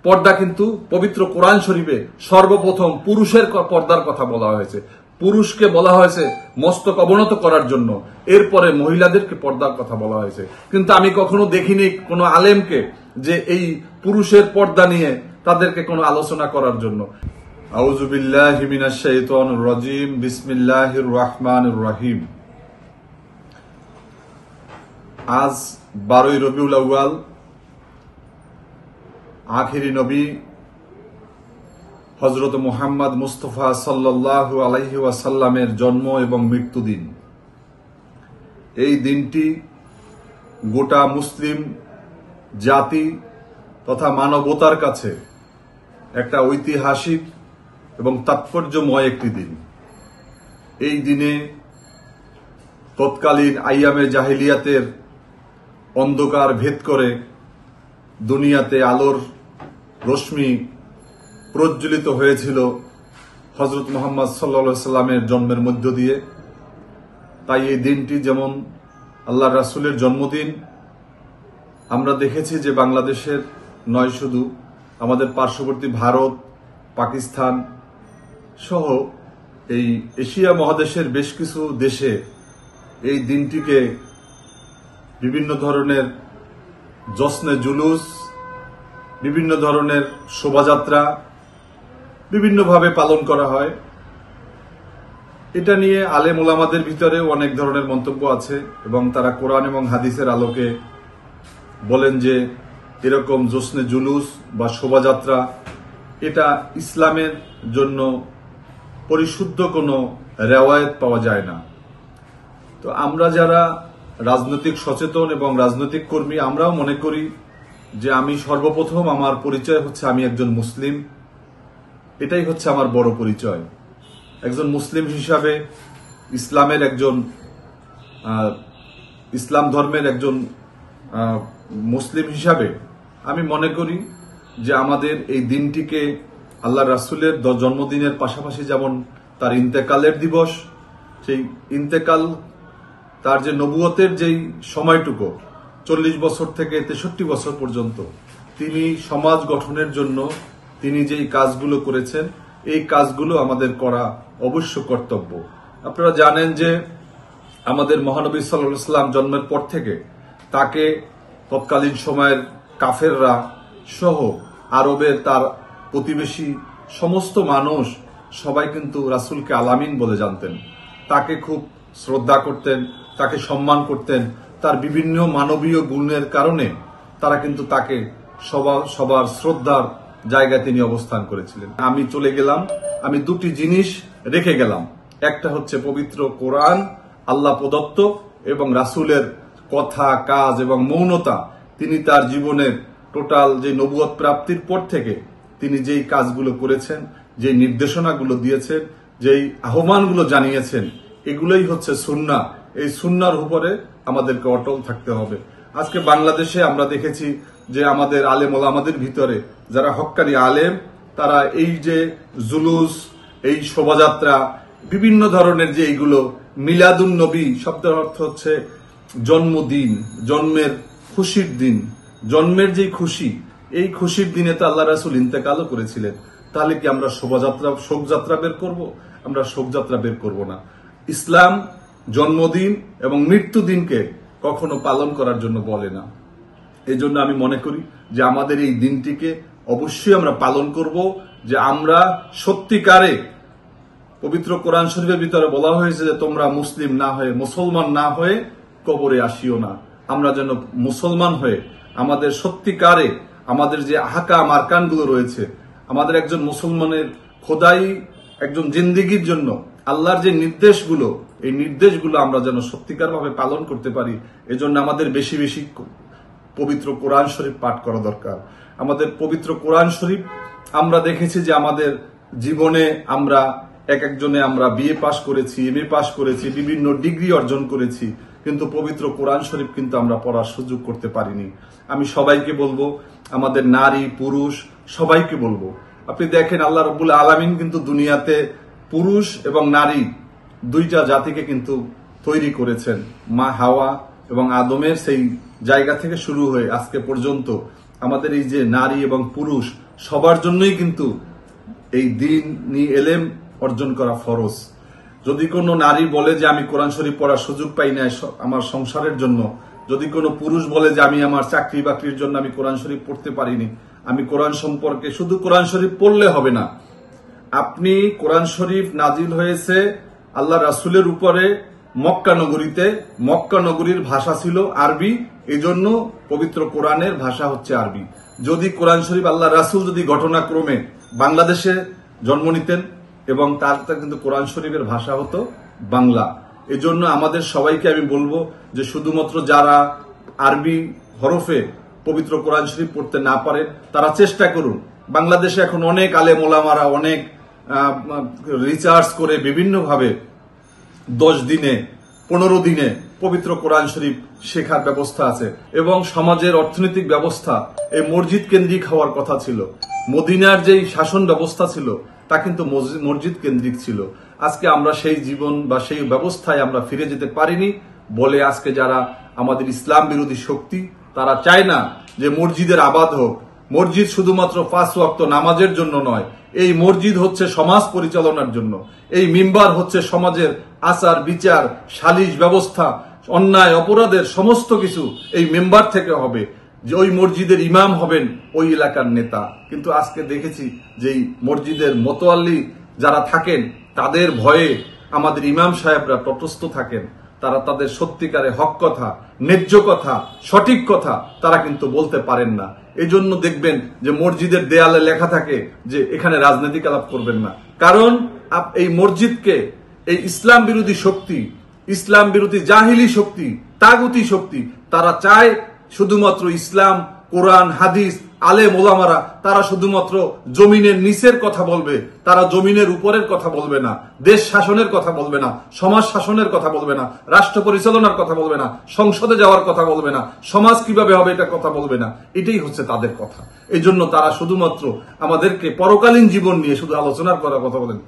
পর্দা কিন্তু পবিত্র কোরআন শরীফে সর্বপ্রথম পুরুষের পর্দার কথা বলা হয়েছে। পুরুষকে বলা হয়েছে মস্তক অবনত করার জন্য, এরপরে মহিলাদেরকে পর্দার কথা বলা হয়েছে। কিন্তু আমি কখনো দেখিনি কোনো আলেমকে যে এই পুরুষের পর্দা নিয়ে তাদেরকে কোনো আলোচনা করার জন্য। আউযু বিল্লাহি মিনাশ শাইতানির রাজিম, বিসমিল্লাহির রহমানির রহিম। আজ 12ই রবিউল আউয়াল, আখিরি নবী হযরত মুহাম্মদ মুস্তাফা সাল্লাল্লাহু আলাইহি ওয়াসাল্লামের জন্ম এবং মৃত্যুদিন। এই দিনটি গোটা মুসলিম জাতি তথা মানবতার কাছে একটা ঐতিহাসিক এবং তাৎপর্যময় একটি দিন। এই দিনে তৎকালীন আইয়ামে জাহিলিয়াতের অন্ধকার ভেদ করে দুনিয়াতে আলোর রশ্মি প্রজ্বলিত হয়েছিল হযরত মুহাম্মদ সাল্লাল্লাহু আলাইহি ওয়াসাল্লামের জন্মের মধ্য দিয়ে। তাই এই দিনটি যেমন আল্লাহর রাসূলের জন্মদিন, আমরা দেখেছি যে বাংলাদেশের নয়, শুধু আমাদের পার্শ্ববর্তী ভারত, পাকিস্তান সহ এই এশিয়া মহাদেশের বেশ কিছু দেশে এই দিনটিকে বিভিন্ন ধরনের জশ্নে জুলুস, বিভিন্ন ধরনের শোভাযাত্রা বিভিন্নভাবে পালন করা হয়। এটা নিয়ে আলেম ওলামাদের ভিতরেও অনেক ধরনের মন্তব্য আছে এবং তারা কোরআন এবং হাদিসের আলোকে বলেন যে এরকম জশ্নে জুলুস বা শোভাযাত্রা এটা ইসলামের জন্য পরিশুদ্ধ কোনো রেওয়ায়েত পাওয়া যায় না। তো আমরা যারা রাজনৈতিক সচেতন এবং রাজনৈতিক কর্মী, আমরাও মনে করি যে আমি সর্বপ্রথম আমার পরিচয় হচ্ছে আমি একজন মুসলিম। এটাই হচ্ছে আমার বড় পরিচয়। একজন মুসলিম হিসাবে ইসলামের একজন ইসলাম ধর্মের একজন মুসলিম হিসাবে আমি মনে করি যে আমাদের এই দিনটিকে আল্লাহ রাসূলের জন্মদিনের পাশাপাশি যেমন তার ইন্তেকালের দিবস, সেই ইন্তেকাল তার যে নবুয়তের যেই সময়টুকু 40 বছর থেকে 63 বছর পর্যন্ত তিনি সমাজ গঠনের জন্য তিনি যেই কাজগুলো করেছেন, এই কাজগুলো আমাদের করা অবশ্য কর্তব্য। আপনারা জানেন যে আমাদের মহানবী সাল্লাল্লাহু আলাইহি ওয়াসাল্লাম জন্মের পর থেকে তাকে তৎকালীন সময়ের কাফেররা সহ আরবের তার প্রতিবেশী সমস্ত মানুষ সবাই কিন্তু রাসূলকে আলামিন বলে জানতেন। তাকে খুব শ্রদ্ধা করতেন, তাকে সম্মান করতেন। তার বিভিন্ন মানবীয় গুণের কারণে তারা কিন্তু তাকে সবার শ্রদ্ধার জায়গায় তিনি অবস্থান করেছিলেন। আমি চলে গেলাম, আমি দুটি জিনিস রেখে গেলাম। একটা হচ্ছে পবিত্র কোরআন, আল্লাহ প্রদত্ত, এবং রাসূলের কথা, কাজ এবং মৌনতা। তিনি তার জীবনের টোটাল যে নবুয়ত প্রাপ্তির পর থেকে তিনি যেই কাজগুলো করেছেন, যে নির্দেশনাগুলো দিয়েছেন, যেই আহ্বানগুলো জানিয়েছেন, এগুলোই হচ্ছে সুন্নাহ। এই সুন্নাহর উপরে আমাদেরকে অটল থাকতে হবে। আজকে বাংলাদেশে আমরা দেখেছি যে আমাদের আলেম ওলামাদের ভিতরে যারা হক্কানি আলেম, তারা এই যে জুলুস, এই শোভাযাত্রা, বিভিন্ন ধরনের যে এইগুলো, মিলাদুন নবী শব্দের অর্থ হচ্ছে জন্মদিন, জন্মের খুশির দিন, জন্মের যে খুশি, এই খুশির দিনে তো আল্লাহ রাসূল ইন্তেকালও করেছিলেন। তাহলে কি আমরা শোকযাত্রা বের করব? আমরা শোকযাত্রা বের করব না। ইসলাম জন্মদিন এবং মৃত্যুদিনকে কখনো পালন করার জন্য বলে না। এই জন্য আমি মনে করি যে আমাদের এই দিনটিকে অবশ্যই আমরা পালন করব, যে আমরা সত্যিকারে পবিত্র কোরআন শরীফের ভিতরে বলা হয়েছে যে তোমরা মুসলিম না হয়ে, মুসলমান না হয়ে কবরে আসিও না। আমরা যেন মুসলমান হয়ে আমাদের সত্যিকারে আমাদের যে আহকাম আরকানগুলো রয়েছে, আমাদের একজন মুসলমানের খোদাই একজন জিন্দেগির জন্য আল্লাহর যে নির্দেশগুলো, এই নির্দেশগুলো আমরা যেন সত্যিকার ভাবে পালন করতে পারি। এজন্য আমাদের বেশি বেশি পবিত্র কোরআন শরীফ পাঠ করা দরকার। আমাদের পবিত্র কোরআন শরীফ আমরা দেখেছি যে আমাদের জীবনে আমরা একজনে আমরা বিএ পাশ করেছি, এমএ পাশ করেছি, বিভিন্ন ডিগ্রি অর্জন করেছি, কিন্তু পবিত্র কোরআন শরীফ কিন্তু আমরা পড়ার সুযোগ করতে পারিনি। আমি সবাইকে বলবো, আমাদের নারী পুরুষ সবাইকে বলবো, আপনি দেখেন আল্লাহ রাব্বুল আলামিন কিন্তু দুনিয়াতে পুরুষ এবং নারী দুইটা জাতিকে কিন্তু তৈরি করেছেন। মা হাওয়া এবং আদমের সেই জায়গা থেকে শুরু হয়ে আজকে পর্যন্ত আমাদের এই যে নারী এবং পুরুষ সবার জন্যই কিন্তু এই দিন এলেম অর্জন করা ফরজ। যদি কোনো নারী বলে যে আমি কোরআন শরীফ পড়ার সুযোগ পাই না আমার সংসারের জন্য, যদি কোনো পুরুষ বলে যে আমি আমার চাকরি বাকরির জন্য আমি কোরআন শরীফ পড়তে পারিনি, আমি কোরআন সম্পর্কে, শুধু কোরআন শরীফ পড়লে হবে না। আপনি কোরআন শরীফ নাজিল হয়েছে আল্লাহ রাসূলের উপরে মক্কা নগরীতে, মক্কা নগরীর ভাষা ছিল আরবি, এজন্য পবিত্র কোরআনের ভাষা হচ্ছে আরবি। যদি কোরআন শরীফ আল্লাহ রাসূল যদি ঘটনাক্রমে বাংলাদেশে জন্ম নিতেন এবং তার কিন্তু কোরআন শরীফের ভাষা হতো বাংলা। এজন্য আমাদের সবাইকে আমি বলবো যে শুধুমাত্র যারা আরবি হরফে পবিত্র কোরআন শরীফ পড়তে না পারেন তারা চেষ্টা করুন। বাংলাদেশে এখন অনেক আলেম ওলামারা অনেক রিসার্চ করে বিভিন্নভাবে 10 দিনে 15 দিনে পবিত্র কোরআন শরীফ শেখার ব্যবস্থা আছে এবং সমাজের অর্থনৈতিক ব্যবস্থা এই মসজিদ কেন্দ্রিক হওয়ার কথা ছিল। মদিনার যেই শাসন ব্যবস্থা ছিল তা কিন্তু মসজিদ কেন্দ্রিক ছিল। আজকে আমরা সেই জীবন বা সেই ব্যবস্থায় আমরা ফিরে যেতে পারিনি বলে আজকে যারা আমাদের ইসলাম বিরোধী শক্তি তারা চায় না যে মসজিদের আবাদ হোক। মসজিদ শুধুমাত্র 5 ওয়াক্ত নামাজের জন্য নয়, এই মসজিদ হচ্ছে সমাজ পরিচালনার জন্য। এই মিম্বার হচ্ছে সমাজের আচার বিচার, সালিশ ব্যবস্থা, অন্যায় অপরাধের সমস্ত কিছু এই মেম্বার থেকে হবে। যে ওই মসজিদের ইমাম হবেন ওই এলাকার নেতা। কিন্তু আজকে দেখেছি যে এই মসজিদের মোতোয়াল্লি যারা থাকেন তাদের ভয়ে আমাদের ইমাম সাহেবরা তটস্থ থাকেন। তারা তাদের সত্যিকারে হক কথা, ন্যায্য কথা, সঠিক কথা তারা কিন্তু বলতে পারেন না। এই জন্য দেখবেন যে মসজিদের দেয়ালে লেখা থাকে যে এখানে রাজনৈতিক আলাপ করবেন না। কারণ এই মসজিদকে এই ইসলাম বিরোধী শক্তি, ইসলাম বিরোধী জাহিলি শক্তি, তাগুতি শক্তি তারা চায় শুধুমাত্র ইসলাম, কোরআন, হাদিস, আলেম ওলামারা তারা শুধুমাত্র জমিনের নিচের কথা বলবে, তারা জমিনের উপরের কথা বলবে না, দেশ শাসনের কথা বলবে না, সমাজ শাসনের কথা বলবে না, রাষ্ট্র পরিচালনার কথা বলবে না, সংসদে যাওয়ার কথা বলবে না, সমাজ কিভাবে হবে এটা কথা বলবে না। এটাই হচ্ছে তাদের কথা। এই জন্য তারা শুধুমাত্র আমাদেরকে পরকালীন জীবন নিয়ে শুধু আলোচনার করার কথা বলেন।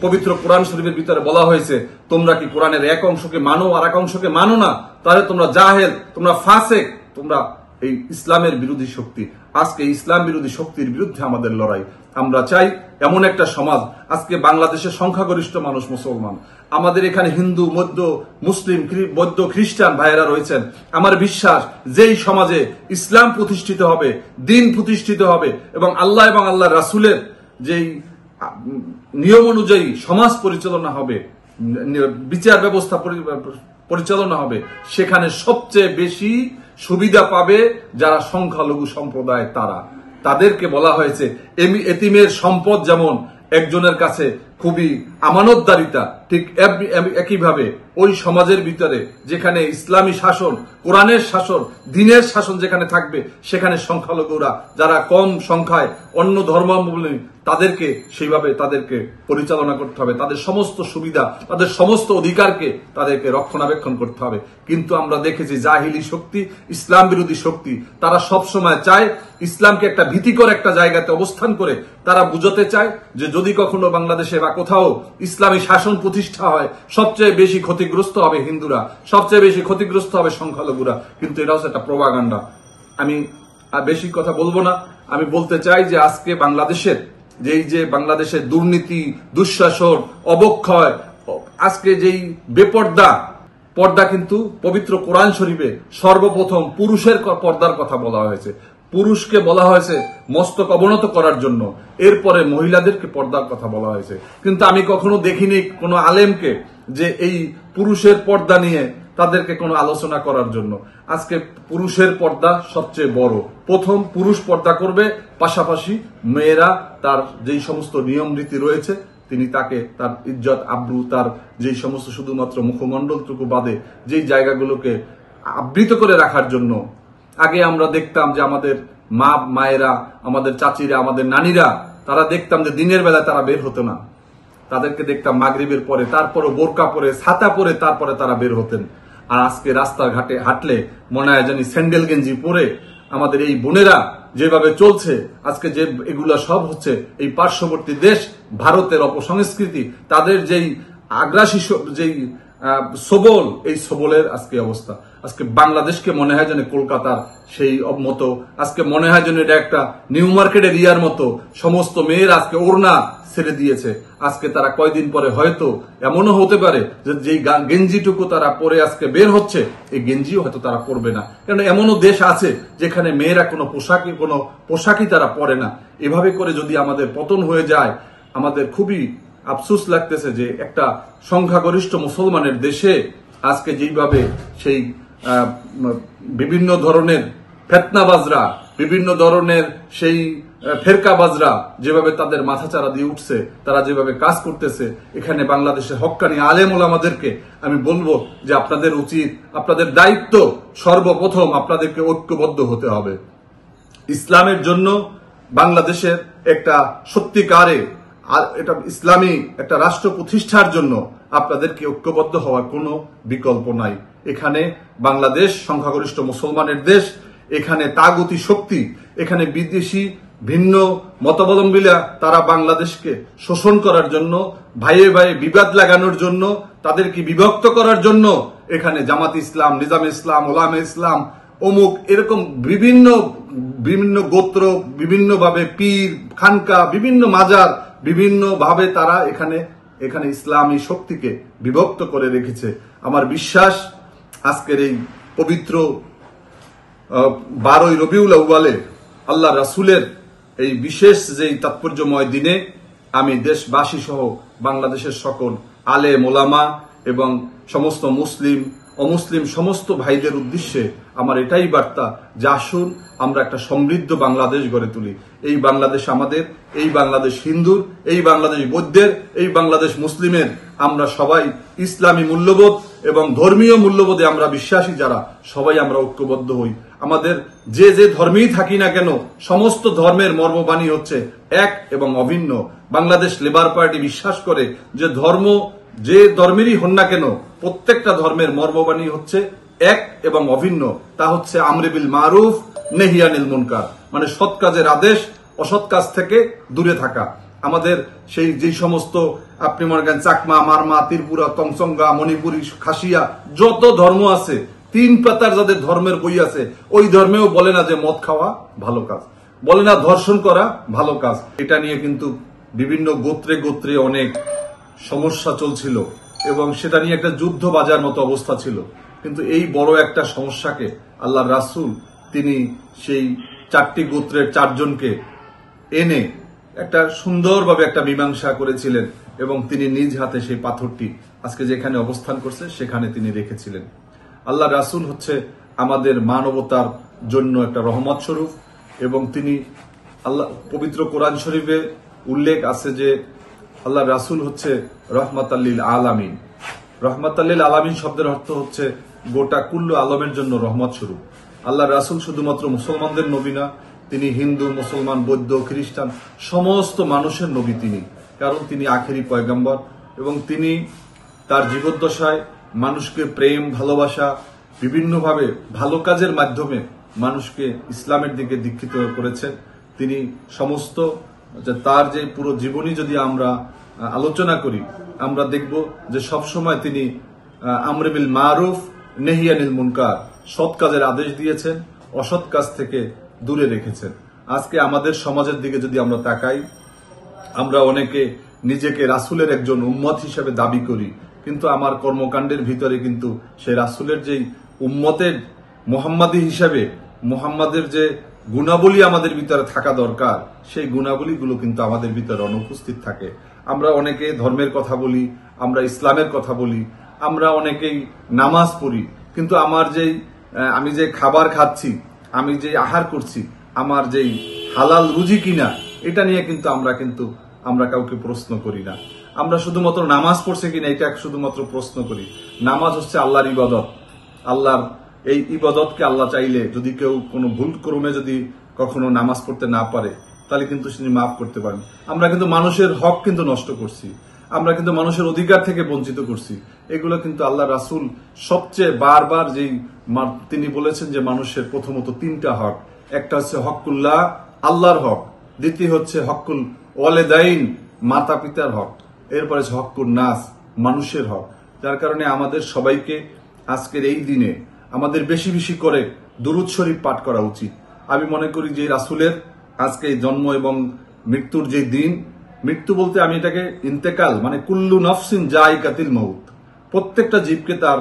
পবিত্র কোরআন শরীফের ভিতরে বলা হয়েছে তোমরা কি কোরআনের এক অংশকে মানো আর এক অংশকে মানো না, তাহলে তোমরা জাহেল, তোমরা ফাসেক, তোমরা এই ইসলামের বিরোধী শক্তি। আজকে ইসলাম বিরোধী শক্তির বিরুদ্ধে আমাদের লড়াই। আমরা চাই এমন একটা সমাজ, আজকে বাংলাদেশের সংখ্যাগরিষ্ঠ মানুষ মুসলমান, আমাদের এখানে হিন্দু, মধ্য, মুসলিম, বৌদ্ধ, খ্রিস্টান ভাইয়েরা রয়েছেন। আমার বিশ্বাস যেই সমাজে ইসলাম প্রতিষ্ঠিত হবে, দিন প্রতিষ্ঠিত হবে এবং আল্লাহ এবং আল্লাহ রাসূলের যেই নিয়ম অনুযায়ী সমাজ পরিচালনা হবে, বিচার ব্যবস্থা পরিচালনা হবে, সেখানে সবচেয়ে বেশি সুবিধা পাবে যারা সংখ্যালঘু সম্প্রদায়। তাদেরকে বলা হয়েছে এতিমের সম্পদ যেমন একজনের কাছে খুবই আমানতদারিতা, ঠিক একইভাবে ওই সমাজের ভিতরে যেখানে ইসলামী শাসন, কোরআনের শাসন, দ্বীনের শাসন যেখানে থাকবে সেখানে সংখ্যালঘুরা যারা কম সংখ্যায় অন্য ধর্মাবলম্বী তাদেরকে সেইভাবে তাদেরকে পরিচালনা করতে হবে, তাদের সমস্ত সুবিধা, তাদের সমস্ত অধিকারকে তাদেরকে রক্ষণাবেক্ষণ করতে হবে। কিন্তু আমরা দেখেছি জাহিলি শক্তি, ইসলাম বিরোধী শক্তি তারা সবসময় চায় ইসলামকে একটা ভীতিকর একটা জায়গাতে অবস্থান করে তারা বুঝাতে চায় যে যদি কখনো বাংলাদেশে বা কোথাও ইসলামী শাসন প্রতিষ্ঠা হয় সবচেয়ে বেশি ক্ষতিগ্রস্ত হবে হিন্দুরা, সবচেয়ে বেশি ক্ষতিগ্রস্ত হবে সংখ্যালঘুরা। কিন্তু এটা হচ্ছে একটা প্রোপাগান্ডা। আমি আর বেশি কথা বলবো না। আমি বলতে চাই যে আজকে বাংলাদেশের যে বাংলাদেশের দুর্নীতি, দুঃশাসন, অবক্ষয়, আজকে যেই পর্দা কিন্তু পবিত্র কোরআন শরীফে সর্বপ্রথম পুরুষের পর্দার কথা বলা হয়েছে। পুরুষকে বলা হয়েছে মস্তক অবনত করার জন্য, এরপরে মহিলাদেরকে পর্দার কথা বলা হয়েছে। কিন্তু আমি কখনো দেখিনি কোনো আলেমকে যে এই পুরুষের পর্দা নিয়ে তাদেরকে কোনো আলোচনা করার জন্য। আজকে পুরুষের পর্দা সবচেয়ে বড়। প্রথম পুরুষ পর্দা করবে, পাশাপাশি মেয়েরা তার যেই সমস্ত নিয়ম রীতি রয়েছে তিনি তাকে তার ইজ্জত আব্রু, তার যেই সমস্ত শুধুমাত্র মুখমণ্ডলটুকু বাদে যেই জায়গাগুলোকে আবৃত করে রাখার জন্য। আগে আমরা দেখতাম যে আমাদের মায়েরা, আমাদের চাচিরা, আমাদের নানীরা তারা দেখতাম যে দিনের বেলায় তারা বের হতো না, তাদেরকে দেখতাম মাগরিবের পরে, তারপরে বোরকা পরে, ছাতা পরে তারপরে তারা বের হতেন। আর আজকে রাস্তাঘাটে হাঁটলে মনে হয় জানি স্যান্ডেল গেঞ্জি পরে আমাদের এই বোনেরা যেভাবে চলছে, আজকে যে এগুলা সব হচ্ছে এই পার্শ্ববর্তী দেশ ভারতের অপসংস্কৃতি, তাদের যেই আগ্রাসী যেই সবল, এই সবলের আজকে অবস্থা। আজকে বাংলাদেশকে মনে হয় যেন কলকাতার সেই মতো, আজকে মনে হয় যেন এটা একটা নিউ মার্কেট এরিয়ার মতো। সমস্ত মেয়ের আজকে ওড়না ছেড়ে দিয়েছে। আজকে তারা কয়দিন পরে হয়তো এমনও হতে পারে যে যেই গেঞ্জিটুকু তারা পরে আজকে বের হচ্ছে, এই গেঞ্জিও হয়তো তারা পরবে না। কারণ এমনও দেশ আছে যেখানে মেয়েরা কোনো পোশাকই তারা পরে না। এভাবে করে যদি আমাদের পতন হয়ে যায়, আমাদের খুবই আফসোস লাগতেছে যে একটা সংখ্যাগরিষ্ঠ মুসলমানের দেশে আজকে যেইভাবে সেই বিভিন্ন ধরনের ফেতনাবাজরা, বিভিন্ন ধরনের সেই ফেরকাবাজরা যেভাবে তাদের মাথাচাড়া দিয়ে উঠছে, তারা যেভাবে কাজ করতেছে, এখানে বাংলাদেশের হক্কানি আলেম ওলামাদেরকে আমি বলবো যে আপনাদের উচিত, আপনাদের দায়িত্ব সর্বপ্রথম আপনাদেরকে ঐক্যবদ্ধ হতে হবে। ইসলামের জন্য বাংলাদেশের একটা সত্যিকারে এটা ইসলামী একটা রাষ্ট্র প্রতিষ্ঠার জন্য আপনাদেরকে ঐক্যবদ্ধ হওয়ার কোনো বিকল্প নাই। এখানে বাংলাদেশ সংখ্যাগরিষ্ঠ মুসলমানের দেশ, এখানে তাগুতি শক্তি, এখানে বিদেশি ভিন্ন মতাবলম্বীরা তারা বাংলাদেশকে শোষণ করার জন্য, ভাইয়ে ভাইয়ে বিবাদ লাগানোর জন্য, তাদেরকে বিভক্ত করার জন্য এখানে জামাত ইসলাম, নিজাম ইসলাম, ওলামে ইসলাম, অমুক এরকম বিভিন্ন গোত্র, বিভিন্নভাবে পীর, খানকা, বিভিন্ন মাজার, বিভিন্ন ভাবে তারা এখানে ইসলামী শক্তিকে বিভক্ত করে রেখেছে। আমার বিশ্বাস আজকের এই পবিত্র 12ই রবিউল আউয়ালে আল্লাহ রাসূলের এই বিশেষ যেই তাৎপর্যময় দিনে আমি দেশবাসী সহ বাংলাদেশের সকল আলেম ওলামা এবং সমস্ত মুসলিম অমুসলিম সমস্ত ভাইদের উদ্দেশ্যে আমার এটাই বার্তা যে আসুন আমরা একটা সমৃদ্ধ বাংলাদেশ গড়ে তুলি। এই বাংলাদেশ আমাদের, এই বাংলাদেশ হিন্দুর, এই বাংলাদেশ বৌদ্ধের, এই বাংলাদেশ মুসলিমের। আমরা সবাই ইসলামী মূল্যবোধ এবং ধর্মীয় মূল্যবোধে আমরা বিশ্বাসী যারা, সবাই আমরা ঐক্যবদ্ধ হই। আমাদের যে যে ধর্মেই থাকি না কেন, সমস্ত ধর্মের মর্মবাণী হচ্ছে এক এবং অভিন্ন। বাংলাদেশ লেবার পার্টি বিশ্বাস করে যে ধর্ম যে ধর্মেরই হন না কেন, প্রত্যেকটা ধর্মের মর্মবাণী হচ্ছে এক এবং অভিন্ন। তা হচ্ছে আমরে বিল মারুফ নেহি আনিল মুনকার, মানে সৎ কাজের আদেশ, অসৎ কাজ থেকে দূরে থাকা। আমাদের সেই যে সমস্ত আপনি মনে করেন চাকমা, মারমা, ত্রিপুরা, তংচঙ্গা, মণিপুরী, খাসিয়া যত ধর্ম আছে, 3 পাতার যাদের ধর্মের বই আছে, ওই ধর্মেও বলে না যে মদ খাওয়া ভালো কাজ, বলে না ধর্ষণ করা ভালো কাজ। এটা নিয়ে কিন্তু বিভিন্ন গোত্রে গোত্রে অনেক সমস্যা চলছিল এবং সেটা নিয়ে একটা যুদ্ধ বাজার মতো অবস্থা ছিল। কিন্তু এই বড় একটা সমস্যাকে আল্লাহ রাসূল তিনি সেই 4টি গোত্রের 4 জনকে এনে একটা সুন্দরভাবে একটা মীমাংসা করেছিলেন এবং তিনি নিজ হাতে সেই পাথরটি আজকে যেখানে অবস্থান করছে সেখানে তিনি রেখেছিলেন। আল্লাহ রাসূল হচ্ছে আমাদের মানবতার জন্য একটা রহমত স্বরূপ এবং তিনি আল্লাহ পবিত্র কোরআন শরীফে উল্লেখ আছে যে আল্লাহ রাসূল হচ্ছে রহমাতাল লিল আলামিন। রহমাতাল লিল আলামিন শব্দের অর্থ হচ্ছে গোটা কুল্লু আলমের জন্য রহমত স্বরূপ। আল্লাহ রাসূল শুধুমাত্র মুসলমানদের নবী না, তিনি হিন্দু, মুসলমান, বৌদ্ধ, খ্রিস্টান সমস্ত মানুষের নবী তিনি, কারণ তিনি আখেরি পয়গম্বর এবং তিনি তার জীবদ্দশায় মানুষকে প্রেম, ভালোবাসা, বিভিন্নভাবে ভালো কাজের মাধ্যমে মানুষকে ইসলামের দিকে দীক্ষিত করেছেন। তিনি সমস্ত তার যে পুরো জীবনী যদি আমরা আলোচনা করি, আমরা দেখব যে সবসময় তিনি আমরে বিল মারুফ নেহি আনিল মুনকার, সৎ কাজের আদেশ দিয়েছেন, অসৎ কাজ থেকে দূরে রেখেছেন। আজকে আমাদের সমাজের দিকে যদি আমরা তাকাই, আমরা অনেকে নিজেকে রাসূলের একজন উম্মত হিসেবে দাবি করি, কিন্তু আমার কর্মকাণ্ডের ভিতরে কিন্তু সেই রাসূলের যেই উম্মতের মুহাম্মাদি হিসেবে মুহাম্মাদের যে গুণাবলী আমাদের ভিতরে থাকা দরকার, সেই গুণাবলীগুলো কিন্তু আমাদের ভিতরে অনুপস্থিত থাকে। আমরা অনেকে ধর্মের কথা বলি, আমরা ইসলামের কথা বলি, আমরা অনেকেই নামাজ পড়ি, কিন্তু আমি যে খাবার খাচ্ছি, আমি যে আহার করছি, আমার যেই হালাল রুজি কিনা, এটা নিয়ে কিন্তু আমরা কাউকে প্রশ্ন করি না। আমরা শুধুমাত্র নামাজ পড়ছে কিনা এটা শুধুমাত্র প্রশ্ন করি। নামাজ হচ্ছে আল্লাহর ইবাদত। আল্লাহর এই ইবাদতকে আল্লাহ চাইলে যদি কেউ কোনো ভুল ক্রমে যদি কখনো নামাজ পড়তে না পারে, তাহলে কিন্তু তিনি মাফ করতে পারেন। আমরা কিন্তু মানুষের হক কিন্তু নষ্ট করছি, আমরা কিন্তু মানুষের অধিকার থেকে বঞ্চিত করছি। এগুলো কিন্তু আল্লাহ রাসূল সবচেয়ে বারবার তিনি বলেছেন যে মানুষের প্রথমত 3টা হক। একটা হচ্ছে হকুল্লাহ, আল্লাহর হক, দ্বিতীয় হচ্ছে হকুল ওয়ালিদাইন, মাতা পিতার হক, এরপরে হকুল নাস, মানুষের হক। যার কারণে আমাদের সবাইকে আজকের এই দিনে আমাদের বেশি বেশি করে দুরূদ শরীফ পাঠ করা উচিত। আমি মনে করি যে রাসূলের আজকে এই জন্ম এবং মৃত্যুর যে দিন, মৃত্যু বলতে আমি এটাকে ইন্তেকাল মানে কুল্লু নফসিন যায়কাতুল মউত, প্রত্যেকটা জীবকে তার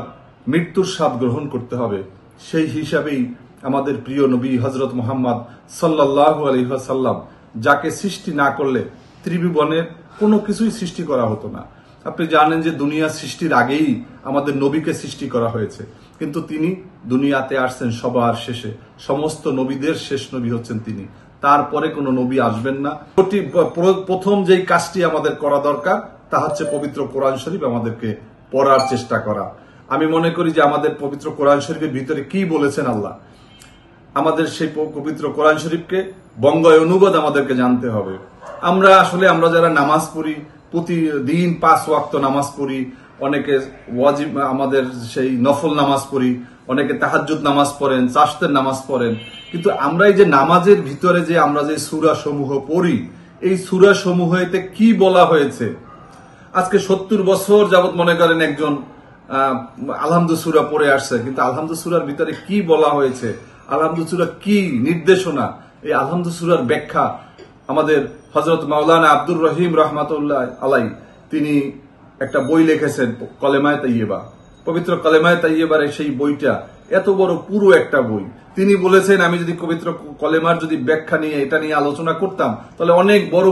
মৃত্যুর স্বাদ গ্রহণ করতে হবে। সেই হিসাবেই আমাদের প্রিয় নবী হযরত মুহাম্মদ সাল্লাল্লাহু আলাইহি ওয়াসাল্লাম, যাকে সৃষ্টি না করলে ত্রিভুবনের কোনো কিছুই সৃষ্টি করা হতো না। আপনি জানেন যে দুনিয়া সৃষ্টির আগেই আমাদের নবীকে সৃষ্টি করা হয়েছে, কিন্তু তিনি দুনিয়াতে আসছেন সবার শেষে। সমস্ত নবীদের শেষ নবী হচ্ছেন তিনি, তারপরে কোনো নবী আসবেন না। প্রথম যেই কাজটি আমাদের করা দরকার তা হচ্ছে পবিত্র কোরআন শরীফ আমাদেরকে পড়ার চেষ্টা করা। আমি মনে করি যে আমাদের পবিত্র কোরআন শরীফের ভিতরে কি বলেছেন আল্লাহ, আমাদের সেই পবিত্র কোরআন শরীফকে বঙ্গায় অনুবাদ আমাদেরকে জানতে হবে। আমরা যারা নামাজ পড়ি, প্রতিদিন 5 ওয়াক্ত নামাজ পড়ি, অনেকে ওয়াজিব আমাদের সেই নফল নামাজ পড়ি, অনেকে তাহাজ্জুদ নামাজ পড়েন, চাশতের নামাজ পড়েন, কিন্তু আমরা এই যে নামাজের ভিতরে যে আমরা যে সূরা সমূহ পড়ি, এই সূরা সমূহেতে কি বলা হয়েছে? আজকে 70 বছর যাবত মনে করেন একজন আলহামদু সূরা পড়ে আসছে, কিন্তু আলহামদু সূরার ভিতরে কি বলা হয়েছে, আলহামদু সূরা কি নির্দেশনা, এই আলহামদু সূরার ব্যাখ্যা আমাদের হযরত মাওলানা আব্দুর রহিম রাহমাতুল্লাহ আলাইহি তিনি একটা বই লিখেছেন, কলেমায়ে তাইয়্যিবা। পবিত্র কলেমায়ে তাইয়্যিবার সেই বইটা এত বড় পুরো একটা বই। তিনি বলেছেন, আমি যদি পবিত্র কলেমার যদি ব্যাখ্যা নিয়ে এটা নিয়ে আলোচনা করতাম তাহলে অনেক বড়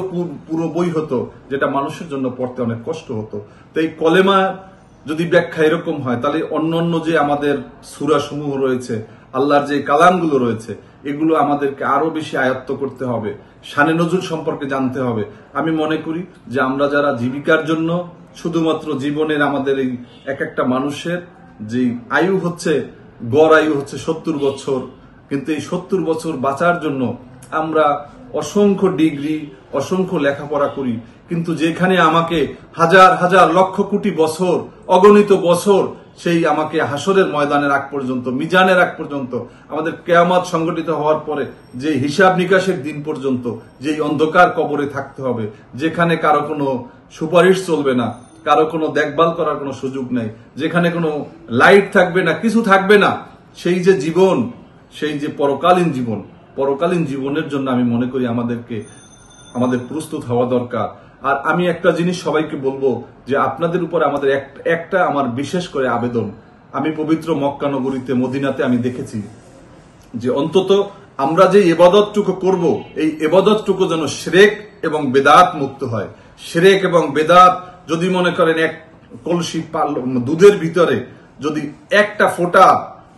পুরো বই হতো, যেটা মানুষের জন্য পড়তে অনেক কষ্ট হতো। তো এই কলেমা যদি ব্যাখ্যা এরকম হয়, তাহলে অন্যান্য যে আমাদের সূরা সমূহ রয়েছে, আল্লাহর যে কালামগুলো রয়েছে, এগুলো আমাদেরকে আরো বেশি আয়ত্ত করতে হবে, শানে নজুল সম্পর্কে জানতে হবে। আমি মনে করি যে আমরা যারা জীবিকার জন্য শুধুমাত্র জীবনের আমাদের এই এক একটা মানুষের যে আয়ু হচ্ছে, গড় আয়ু হচ্ছে 70 বছর, কিন্তু এই 70 বছর বাঁচার জন্য আমরা অসংখ্য ডিগ্রি, অসংখ্য লেখাপড়া করি, কিন্তু যেখানে আমাকে হাজার হাজার লক্ষ কোটি বছর, অগণিত বছর সেই আমাকে হাসরের ময়দানের আগ পর্যন্ত, মিজানের আগ পর্যন্ত, আমাদের কিয়ামত সংগঠিত হওয়ার পরে যে হিসাব নিকাশের দিন পর্যন্ত যেই অন্ধকার কবরে থাকতে হবে, যেখানে কারো কোনো সুপারিশ চলবে না, কারো কোনো দেখভাল করার কোনো সুযোগ নেই, যেখানে কোনো লাইট থাকবে না, কিছু থাকবে না, সেই যে জীবন, সেই যে পরকালীন জীবন, পরকালীন জীবনের জন্য আমি মনে করি আমাদের প্রস্তুত হওয়া দরকার। আর আমি একটা জিনিস সবাইকে বলবো যে আপনাদের উপর আমাদের একটা আমার বিশেষ করে আবেদন। আমি পবিত্র মক্কা নগরীতে, মদিনাতে আমি দেখেছি যে অন্তত আমরা যে ইবাদতটুকু করব, এই ইবাদতটুকু যেন শিরক এবং বেদাত মুক্ত হয়। শিরক এবং বেদাত, যদি মনে করেন এক কলসি দুধের ভিতরে যদি একটা ফোঁটা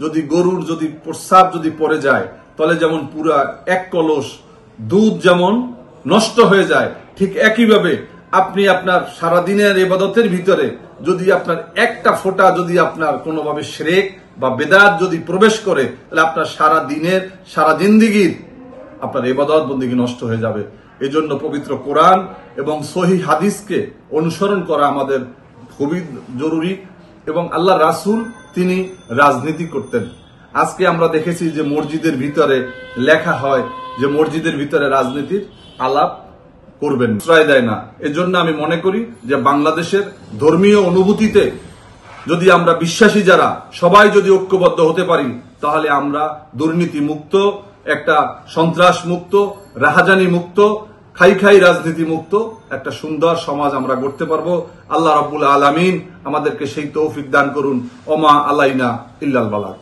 যদি গরুর যদি প্রস্রাব যদি পড়ে যায়, তাহলে যেমন পুরা এক কলস দুধ যেমন নষ্ট হয়ে যায়, ঠিক একইভাবে আপনি আপনার সারাদিনের ইবাদতের ভিতরে যদি আপনার একটা ফোঁটা যদি আপনার কোনোভাবে শিরক বা বেদাত যদি প্রবেশ করে, তাহলে আপনার সারা দিনের, সারা জিন্দেগির আপনার ইবাদত বন্দেগী নষ্ট হয়ে যাবে। এজন্য পবিত্র কোরআন এবং সহিহ হাদিসকে অনুসরণ করা আমাদের খুবই জরুরি। এবং আল্লাহ রাসূল তিনি রাজনীতি করতেন। আজকে আমরা দেখেছি যে মসজিদের ভিতরে লেখা হয় যে মসজিদের ভিতরে রাজনীতির আলাপ করবেন, আশ্রয় দেয় না। এজন্য আমি মনে করি যে বাংলাদেশের ধর্মীয় অনুভূতিতে যদি আমরা বিশ্বাসী যারা সবাই যদি ঐক্যবদ্ধ হতে পারি, তাহলে আমরা দুর্নীতি মুক্ত, একটা সন্ত্রাস মুক্ত, রাহাজানি মুক্ত, খাই রাজনীতি মুক্ত একটা সুন্দর সমাজ আমরা গড়তে পারবো। আল্লাহ রাব্বুল আলামিন আমাদেরকে সেই তৌফিক দান করুন। ওমা আলাইনা ইল্লাল বালাগ।